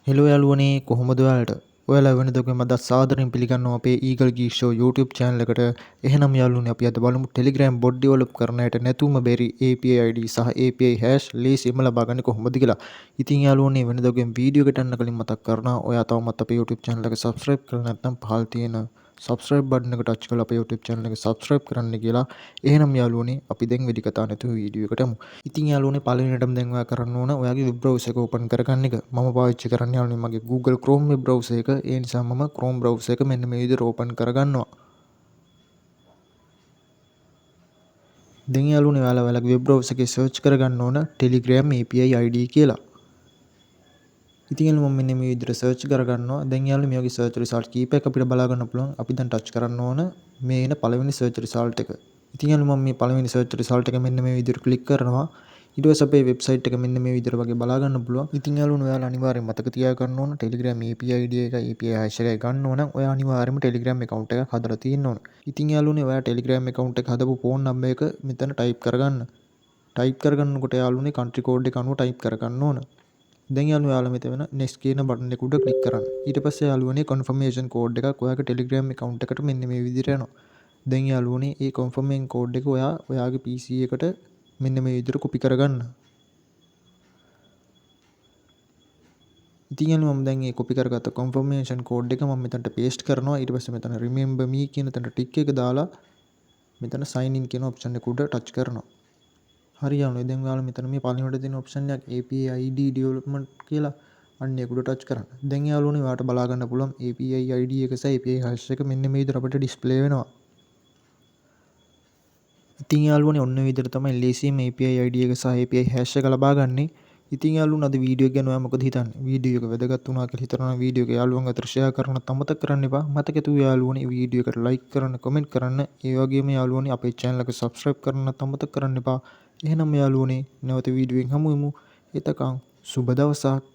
Hello යාළුවනේ කොහොමද ඔයාලට? ඔයාලා වෙනදක මම සාදරයෙන් පිළිගන්නවා අපේ Eagle Geek Show YouTube channel එකට. එහෙනම් යාළුවනේ අපි අද බලමු Telegram bot develop කරන අයට නැතුවම බැරි API ID සහ API hash ලේසියෙන්ම ලබා ගන්න කොහොමද කියලා. ඉතින් යාළුවනේ වෙනදකෙන් වීඩියෝ එකට යන්න කලින් මතක් කරනවා ඔයා තවමත් අපේ YouTube channel එක subscribe කරලා නැත්නම් පහළ තියෙන subscribe button එක touch කරලා අපේ YouTube channel එක subscribe කරන්න කියලා. එහෙනම් යාළුවනේ අපි දැන් වෙඩි කතා නැතුව වීඩියෝ එකට යමු. ඉතින් යාළුවනේ පළවෙනියටම දැන් ඔයා කරන්න ඕන ඔයාගේ web browser එක open කරගන්න එක. මම පාවිච්චි කරන්නේ යාළුවනේ මගේ Google Chrome web browser එක. ඒ නිසා මම Chrome browser එක මෙන්න මේ විදිහට open කරගන්නවා. දැන් යාළුවනේ ඔයාලගේ web browser එකේ search කරගන්න ඕන Telegram API ID කියලා. ඉතින් යාළුවෝ මම මෙන්න මේ විදිහට search කරගන්නවා. දැන් යාළුවෝ මේ වගේ search result කීපයක් අපිට බලා ගන්න පුළුවන්. අපි දැන් touch කරන්න ඕන මේ එන පළවෙනි search result එක. ඉතින් යාළුවෝ මම මේ පළවෙනි search result එක මෙන්න මේ විදිහට click කරනවා. ඊට පස්සේ අපේ වෙබ්සයිට් එක මෙන්න මේ විදිහට වගේ බලා ගන්න පුළුවන්. ඉතින් යාළුවෝ ඔයාලා අනිවාර්යෙන් මතක තියාගන්න ඕන Telegram API ID එක API hash එක ගන්න ඕන නම් ඔයා අනිවාර්යෙන්ම Telegram account එකක් හදලා තියෙන්න ඕන. ඉතින් යාළුවනේ ඔයා Telegram account එක හදපු phone number එක මෙතන type කරගන්න. type කරගන්නකොට යාළුවනේ country code එක අනුව type කරගන්න ඕන. දැන් යාළුවෝ ඔයාලා මෙතන next කියන button එක උඩ click කරන්න. ඊට පස්සේ යාළුවනේ confirmation code එකක් ඔයාගේ Telegram account එකට මෙන්න මේ විදිහට එනවා. දැන් යාළුවනේ මේ confirmation code එක ඔයාගේ PC එකට මෙන්න මේ විදිහට copy කරගන්න. ඉතින් යාළුවෝ මම දැන් මේ copy කරගත්ත confirmation code එක මම මෙතනට paste කරනවා. ඊට පස්සේ මෙතන remember me කියන තැනට tick එක දාලා මෙතන sign in කියන option එක උඩ touch කරනවා. හරි යාළුවනේ දැන් ඔයාලා මෙතන මේ පළවෙනිවට තියෙන option එකක් API ID development කියලා අන්න ඒක උඩ touch කරන්න. දැන් යාළුවනේ ඔයාලට බලා ගන්න පුළුවන් API ID එක සහ API hash එක මෙන්න මේ විදිහට අපිට display වෙනවා. ඉතින් යාළුවනේ ඔන්න විදිහට තමයි ලේසියෙන්ම API ID එක සහ API hash එක ලබා ගන්නේ. ඉතින් යාළුවනේ අද වීඩියෝ එක ගැන ඔයා මොකද හිතන්නේ? වීඩියෝ එක වැදගත් වුණා කියලා හිතනවා නම් වීඩියෝ එක යාළුවන් අතර share කරන්නත් අමතක කරන්න එපා. මතක ඇතුව යාළුවනේ වීඩියෝ එකට like කරන්න, comment කරන්න. ඒ වගේම යාළුවනේ අපේ channel එක subscribe කරන්නත් අමතක කරන්න එපා. එහෙනම් යාළුවනේ නැවත වීඩියෝ එකෙන් හමු වෙමු. එතකන් සුබ දවසක්.